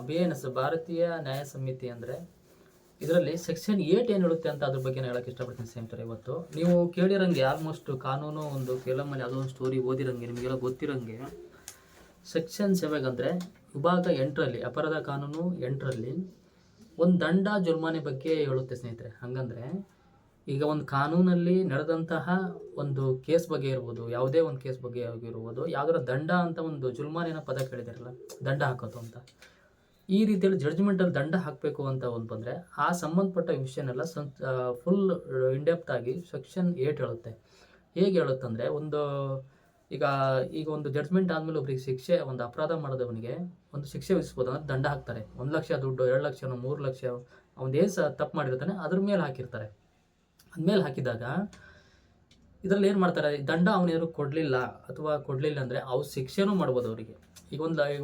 BNS ಭಾರತೀಯ ನ್ಯಾಯ ಸಮಿತಿ ಅಂದರೆ ಇದರಲ್ಲಿ ಸೆಕ್ಷನ್ 8 ಏನು ಹೇಳುತ್ತೆ ಅಂತ ಅದ್ರ ಬಗ್ಗೆ ಹೇಳಕ್ಕೆ ಇಷ್ಟಪಡ್ತೀನಿ ಸ್ನೇಹಿತರೆ. ಇವತ್ತು ನೀವು ಕೇಳಿರಂಗೆ ಆಲ್ಮೋಸ್ಟ್ ಕಾನೂನು ಒಂದು ಫಿಲಮಲ್ಲಿ ಯಾವುದೋ ಒಂದು ಸ್ಟೋರಿ ಓದಿರಂಗೆ ನಿಮಗೆಲ್ಲ ಗೊತ್ತಿರಂಗೆ ಸೆಕ್ಷನ್ 7 ಅಂದರೆ ವಿಭಾಗ 8ರಲ್ಲಿ ಅಪರಾಧ ಕಾನೂನು 8ರಲ್ಲಿ ಒಂದು ದಂಡ ಜುಲ್ಮಾನೆ ಬಗ್ಗೆ ಹೇಳುತ್ತೆ ಸ್ನೇಹಿತರೆ. ಹಂಗಂದರೆ ಈಗ ಒಂದು ಕಾನೂನಲ್ಲಿ ನಡೆದಂತಹ ಒಂದು ಕೇಸ್ ಬಗ್ಗೆ ಇರ್ಬೋದು, ಯಾವುದೇ ಒಂದು ಕೇಸ್ ಬಗ್ಗೆ ಆಗಿರ್ಬೋದು, ಯಾವುದರ ದಂಡ ಅಂತ ಒಂದು ಜುಲ್ಮಾನಿನ ಪದ ಕೇಳಿದಾರಲ್ಲ, ದಂಡ ಹಾಕೋದು ಅಂತ. ಈ ರೀತಿಯಲ್ಲಿ ಜಡ್ಜ್ಮೆಂಟಲ್ಲಿ ದಂಡ ಹಾಕಬೇಕು ಅಂತ ಒಂದು ಬಂದರೆ ಆ ಸಂಬಂಧಪಟ್ಟ ವಿಷಯನೆಲ್ಲ ಫುಲ್ ಇಂಡೆಪ್ತ್ ಆಗಿ ಸೆಕ್ಷನ್ 8 ಹೇಳುತ್ತೆ. ಹೇಗೆ ಹೇಳುತ್ತಂದರೆ ಈಗ ಒಂದು ಜಡ್ಜ್ಮೆಂಟ್ ಆದಮೇಲೆ ಒಬ್ಬರಿಗೆ ಶಿಕ್ಷೆ, ಒಂದು ಅಪರಾಧ ಮಾಡಿದವನಿಗೆ ಒಂದು ಶಿಕ್ಷೆ ವಿಧಿಸ್ಬೋದು, ಅಂದರೆ ದಂಡ ಹಾಕ್ತಾರೆ. 1 ಲಕ್ಷ ದುಡ್ಡು, 2 ಲಕ್ಷ, 3 ಲಕ್ಷ, ಅವನು ಏನು ತಪ್ಪು ಮಾಡಿರ್ತಾನೆ ಅದ್ರ ಮೇಲೆ ಹಾಕಿರ್ತಾರೆ. ಅದ್ಮೇಲೆ ಹಾಕಿದಾಗ ಇದರಲ್ಲಿ ಏನು ಮಾಡ್ತಾರೆ, ದಂಡ ಅವನೇನು ಕೊಡಲಿಲ್ಲ ಅಂದರೆ ಅವ್ರು ಶಿಕ್ಷೆನೂ ಮಾಡ್ಬೋದು ಅವರಿಗೆ. ಈಗ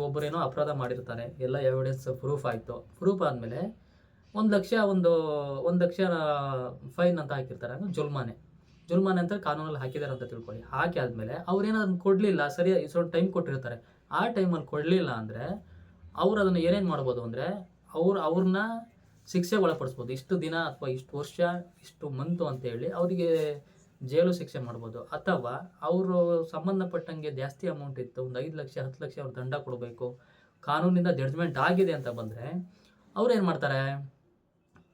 ಒಬ್ಬರೇನೋ ಅಪರಾಧ ಮಾಡಿರ್ತಾರೆ, ಎಲ್ಲ ಎವಿಡೆನ್ಸ್ ಪ್ರೂಫ್ ಆಯಿತು, ಪ್ರೂಫ್ ಆದಮೇಲೆ 1 ಲಕ್ಷ ಒಂದು 1 ಲಕ್ಷ ಫೈನ್ ಅಂತ ಹಾಕಿರ್ತಾರೆ, ಜುಲ್ಮಾನೆ ಅಂತ ಕಾನೂನಲ್ಲಿ ಹಾಕಿದ್ದಾರೆ ಅಂತ ತಿಳ್ಕೊಳ್ಳಿ. ಹಾಕಿ ಆದಮೇಲೆ ಅವ್ರೇನಾದ್ರು ಕೊಡಲಿಲ್ಲ, ಸರಿಯಾಗಿ ಇಷ್ಟೊಂದು ಟೈಮ್ ಕೊಟ್ಟಿರ್ತಾರೆ, ಆ ಟೈಮಲ್ಲಿ ಕೊಡಲಿಲ್ಲ ಅಂದರೆ ಅವ್ರು ಅದನ್ನು ಏನೇನು ಮಾಡ್ಬೋದು ಅಂದರೆ ಅವ್ರನ್ನ ಶಿಕ್ಷೆಗೆ ಒಳಪಡಿಸ್ಬೋದು. ಇಷ್ಟು ದಿನ ಅಥವಾ ಇಷ್ಟು ವರ್ಷ, ಇಷ್ಟು ಮಂತು ಅಂತೇಳಿ ಅವರಿಗೆ ಜೈಲು ಶಿಕ್ಷೆ ಮಾಡ್ಬೋದು. ಅಥವಾ ಅವರು ಸಂಬಂಧಪಟ್ಟಂಗೆ ಜಾಸ್ತಿ ಅಮೌಂಟ್ ಇತ್ತು, ಒಂದು 5 ಲಕ್ಷ 10 ಲಕ್ಷ ಅವ್ರು ದಂಡ ಕೊಡಬೇಕು, ಕಾನೂನಿಂದ ಜಡ್ಜ್ಮೆಂಟ್ ಆಗಿದೆ ಅಂತ ಬಂದರೆ ಅವ್ರು ಏನು ಮಾಡ್ತಾರೆ,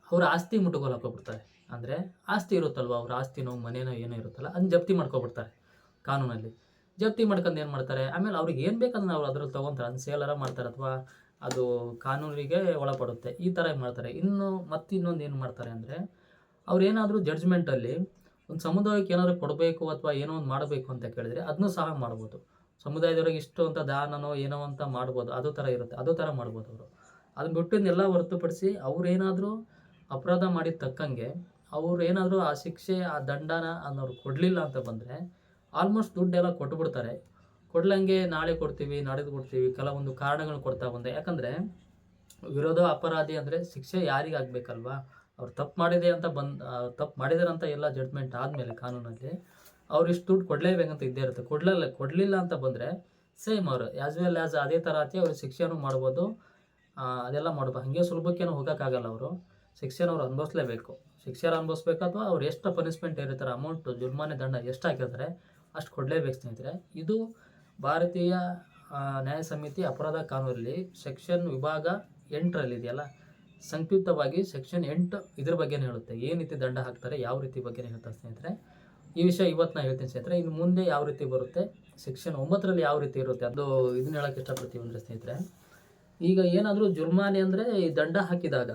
ಅವ್ರ ಆಸ್ತಿ ಮುಟ್ಟುಗೋಲು ಹಾಕೋಬಿಡ್ತಾರೆ. ಅಂದರೆ ಆಸ್ತಿ ಇರುತ್ತಲ್ವ, ಅವ್ರ ಆಸ್ತಿನೋ ಮನೇನೋ ಏನೋ ಇರುತ್ತಲ್ಲ, ಅದನ್ನ ಜಪ್ತಿ ಮಾಡ್ಕೊಬಿಡ್ತಾರೆ. ಕಾನೂನಲ್ಲಿ ಜಪ್ತಿ ಮಾಡ್ಕೊಂಡು ಏನು ಮಾಡ್ತಾರೆ, ಆಮೇಲೆ ಅವ್ರಿಗೆ ಏನು ಬೇಕಂದ್ರೆ ಅವ್ರು ಅದ್ರಲ್ಲಿ ತೊಗೊತಾರೆ, ಅದನ್ನ ಸೇಲರ ಮಾಡ್ತಾರೆ ಅಥವಾ ಅದು ಕಾನೂನಿಗೆ ಒಳಪಡುತ್ತೆ, ಈ ಥರ ಮಾಡ್ತಾರೆ. ಇನ್ನೊಂದು ಏನು ಮಾಡ್ತಾರೆ ಅಂದರೆ ಅವ್ರು ಏನಾದರೂ ಜಡ್ಜ್ಮೆಂಟಲ್ಲಿ ಒಂದು ಸಮುದಾಯಕ್ಕೆ ಏನಾದರೂ ಕೊಡಬೇಕು ಅಥವಾ ಏನೋ ಒಂದು ಮಾಡಬೇಕು ಅಂತ ಕೇಳಿದರೆ ಅದನ್ನೂ ಸಹ ಮಾಡ್ಬೋದು. ಸಮುದಾಯದವ್ರಿಗೆ ಇಷ್ಟು ಅಂತ ದಾನನೋ ಏನೋ ಅಂತ ಮಾಡ್ಬೋದು, ಅದು ಥರ ಇರುತ್ತೆ, ಅದು ಥರ ಮಾಡ್ಬೋದು ಅವರು. ಅದನ್ನ ಬಿಟ್ಟಿದ್ದನ್ನೆಲ್ಲ ಹೊರತುಪಡಿಸಿ ಅವ್ರೇನಾದರೂ ಅಪರಾಧ ಮಾಡಿದ ತಕ್ಕಂಗೆ ಅವ್ರು ಏನಾದರೂ ಆ ಶಿಕ್ಷೆ, ಆ ದಂಡನ ಅನ್ನೋರು ಕೊಡಲಿಲ್ಲ ಅಂತ ಬಂದರೆ ಆಲ್ಮೋಸ್ಟ್ ದುಡ್ಡೆಲ್ಲ ಕೊಟ್ಬಿಡ್ತಾರೆ. ಕೊಡ್ಲಂಗೆ ನಾಳೆ ಕೊಡ್ತೀವಿ, ನಾಡಿದ್ದು ಕೊಡ್ತೀವಿ, ಕೆಲವೊಂದು ಕಾರಣಗಳು ಕೊಡ್ತಾ ಬಂದೆ. ಯಾಕಂದರೆ ವಿರೋಧ ಅಪರಾಧಿ ಅಂದರೆ ಶಿಕ್ಷೆ ಯಾರಿಗೆ ಆಗಬೇಕಲ್ವಾ, ಅವ್ರು ತಪ್ಪು ಮಾಡಿದ್ದಾರೆ ಅಂತ ಎಲ್ಲ ಜಡ್ಜ್ಮೆಂಟ್ ಆದಮೇಲೆ ಕಾನೂನಲ್ಲಿ ಅವ್ರು ಇಷ್ಟು ದುಡ್ಡು ಕೊಡಲೇಬೇಕಂತ ಇದ್ದೇ ಇರುತ್ತೆ. ಕೊಡಲಿಲ್ಲ ಅಂತ ಬಂದರೆ ಸೇಮ್ ಅವರು ಆ್ಯಸ್ ವೆಲ್ ಆ್ಯಸ್ ಅದೇ ಥರ ಅವ್ರು ಶಿಕ್ಷೆನೂ ಮಾಡ್ಬೋದು, ಅದೆಲ್ಲ ಮಾಡ್ಬೋದು. ಹಾಗೆ ಸುಲಭಕ್ಕೇನು ಹೋಗೋಕ್ಕಾಗಲ್ಲ, ಅವರು ಶಿಕ್ಷೆನ ಅವ್ರು ಅನುಭವಿಸ್ಲೇಬೇಕು. ಶಿಕ್ಷೆ ಅನುಭವಿಸ್ಬೇಕು ಅಥವಾ ಅವ್ರು ಎಷ್ಟು ಪನಿಷ್ಮೆಂಟ್ ಇರ್ತಾರೆ, ಅಮೌಂಟು ಜುಲ್ಮಾನೆ ದಂಡ ಎಷ್ಟು ಹಾಕಿರ್ತಾರೆ ಅಷ್ಟು ಕೊಡಲೇಬೇಕು ಸ್ನೇಹಿತರೆ. ಇದು ಭಾರತೀಯ ನ್ಯಾಯ ಸಮಿತಿ ಅಪರಾಧ ಕಾನೂನಲ್ಲಿ ಸೆಕ್ಷನ್ ವಿಭಾಗ 8ರಲ್ಲಿ ಇದೆಯಲ್ಲ, ಸಂಕ್ಷಿಪ್ತವಾಗಿ ಸೆಕ್ಷನ್ 8 ಇದ್ರ ಬಗ್ಗೆ ಹೇಳುತ್ತೆ. ಏನು ರೀತಿ ದಂಡ ಹಾಕ್ತಾರೆ, ಯಾವ ರೀತಿ ಬಗ್ಗೆ ಹೇಳ್ತಾರೆ ಸ್ನೇಹಿತರೆ. ಈ ವಿಷಯ ಇವತ್ತು ನಾನು ಹೇಳ್ತೀನಿ ಸ್ನೇಹಿತರೆ. ಇನ್ನು ಮುಂದೆ ಯಾವ ರೀತಿ ಬರುತ್ತೆ, ಸೆಕ್ಷನ್ 9ರಲ್ಲಿ ಯಾವ ರೀತಿ ಇರುತ್ತೆ ಅದು ಇದನ್ನ ಹೇಳೋಕ್ಕೆ ಇಷ್ಟಪಡ್ತೀವಿ ಅಂದರೆ ಸ್ನೇಹಿತರೆ. ಈಗ ಏನಾದರೂ ಜುಲ್ಮಾನೆ ಅಂದರೆ ಈ ದಂಡ ಹಾಕಿದಾಗ,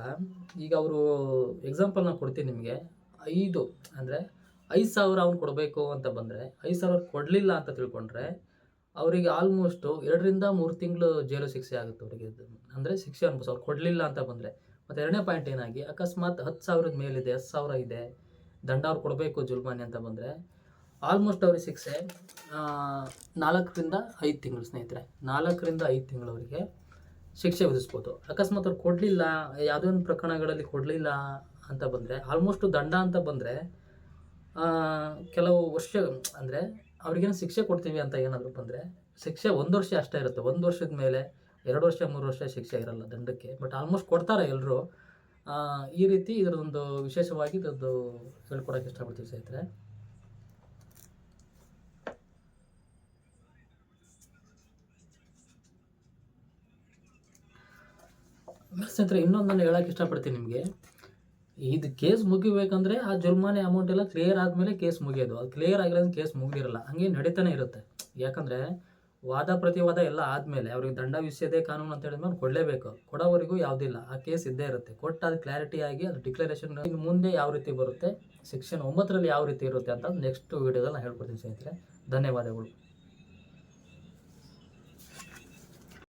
ಈಗ ಅವರು ಎಕ್ಸಾಂಪಲ್ ನಾನು ಕೊಡ್ತೀನಿ ನಿಮಗೆ. 5,000 ಅವ್ನು ಕೊಡಬೇಕು ಅಂತ ಬಂದರೆ 5,000 ಕೊಡಲಿಲ್ಲ ಅಂತ ತಿಳ್ಕೊಂಡ್ರೆ ಅವರಿಗೆ ಆಲ್ಮೋಸ್ಟು 2 ರಿಂದ 3 ತಿಂಗಳು ಜೈಲು ಶಿಕ್ಷೆ ಆಗುತ್ತೆ ಅವರಿಗೆ. ಅಂದರೆ ಶಿಕ್ಷೆ ಅನ್ಬೋದು ಅವ್ರು ಕೊಡಲಿಲ್ಲ ಅಂತ ಬಂದರೆ. ಮತ್ತು 2ನೇ ಪಾಯಿಂಟ್ ಏನಾಗಿ ಅಕಸ್ಮಾತ್ 10,000 ಮೇಲಿದೆ, 10,000 ಇದೆ ದಂಡ ಅವ್ರು ಕೊಡಬೇಕು ಜುಲ್ಮಾನೆ ಅಂತ ಬಂದರೆ ಆಲ್ಮೋಸ್ಟ್ ಅವ್ರಿಗೆ ಶಿಕ್ಷೆ 4 ರಿಂದ 5 ತಿಂಗಳು ಸ್ನೇಹಿತರೆ. 4 ರಿಂದ 5 ತಿಂಗಳು ಅವರಿಗೆ ಶಿಕ್ಷೆ ವಿಧಿಸ್ಬೋದು. ಅಕಸ್ಮಾತ್ ಅವ್ರು ಕೊಡಲಿಲ್ಲ, ಯಾವುದೇ ಒಂದು ಪ್ರಕರಣಗಳಲ್ಲಿ ಕೊಡಲಿಲ್ಲ ಅಂತ ಬಂದರೆ ಆಲ್ಮೋಸ್ಟು ದಂಡ ಅಂತ ಬಂದರೆ ಕೆಲವು ವರ್ಷ, ಅಂದರೆ ಅವ್ರಿಗೇನು ಶಿಕ್ಷೆ ಕೊಡ್ತೀವಿ ಅಂತ ಏನಾದರೂ ಬಂದರೆ ಶಿಕ್ಷೆ 1 ವರ್ಷ ಅಷ್ಟೇ ಇರುತ್ತೆ. 1 ವರ್ಷದ ಮೇಲೆ 2 ವರ್ಷ 3 ವರ್ಷ ಶಿಕ್ಷೆ ಇರಲ್ಲ ದಂಡಕ್ಕೆ. ಬಟ್ ಆಲ್ಮೋಸ್ಟ್ ಕೊಡ್ತಾರೆ ಎಲ್ಲರೂ. ಈ ರೀತಿ ಇದರದೊಂದು ವಿಶೇಷವಾಗಿ ಇದರದ್ದು ಹೇಳ್ಕೊಡೋಕ್ಕೆ ಇಷ್ಟಪಡ್ತೀವಿ ಸ್ನೇಹಿತರೆ. ಸ್ನೇಹಿತರೆ ಇನ್ನೊಂದು ನಾನು ಹೇಳೋಕ್ಕೆ ಇಷ್ಟಪಡ್ತೀನಿ ನಿಮಗೆ. ಇದು ಕೇಸ್ ಮುಗಿಬೇಕಂದ್ರೆ ಆ ಜುಲ್ಮಾನೆ ಅಮೌಂಟ್ ಎಲ್ಲ ಕ್ಲಿಯರ್ ಆದಮೇಲೆ ಕೇಸ್ ಮುಗಿಯೋದು. ಅದು ಕ್ಲಿಯರ್ ಆಗಿಲ್ಲ ಅಂದ್ರೆ ಕೇಸ್ ಮುಗಿದಿರಲ್ಲ, ಹಂಗೆ ನಡೀತಾನೆ ಇರುತ್ತೆ. ಯಾಕಂದರೆ ವಾದ ಪ್ರತಿವಾದ ಎಲ್ಲ ಆದಮೇಲೆ ಅವ್ರಿಗೆ ದಂಡ ವಿಷಯದೇ ಕಾನೂನು ಅಂತ ಹೇಳಿದ್ಮೇಲೆ ಕೊಡಲೇಬೇಕು. ಕೊಡೋವರೆಗೂ ಯಾವುದಿಲ್ಲ, ಆ ಕೇಸ್ ಇದ್ದೇ ಇರುತ್ತೆ. ಕೊಟ್ಟು ಅದು ಕ್ಲಾರಿಟಿ ಆಗಿ ಅದು ಡಿಕ್ಲರೇಷನ್ ಇನ್ನು ಮುಂದೆ ಯಾವ ರೀತಿ ಬರುತ್ತೆ, ಸೆಕ್ಷನ್ 9ರಲ್ಲಿ ಯಾವ ರೀತಿ ಇರುತ್ತೆ ಅಂತ ನೆಕ್ಸ್ಟ್ ವೀಡಿಯೋದಲ್ಲಿ ನಾನು ಹೇಳ್ಕೊಡ್ತೀನಿ ಸ್ನೇಹಿತರೆ. ಧನ್ಯವಾದಗಳು.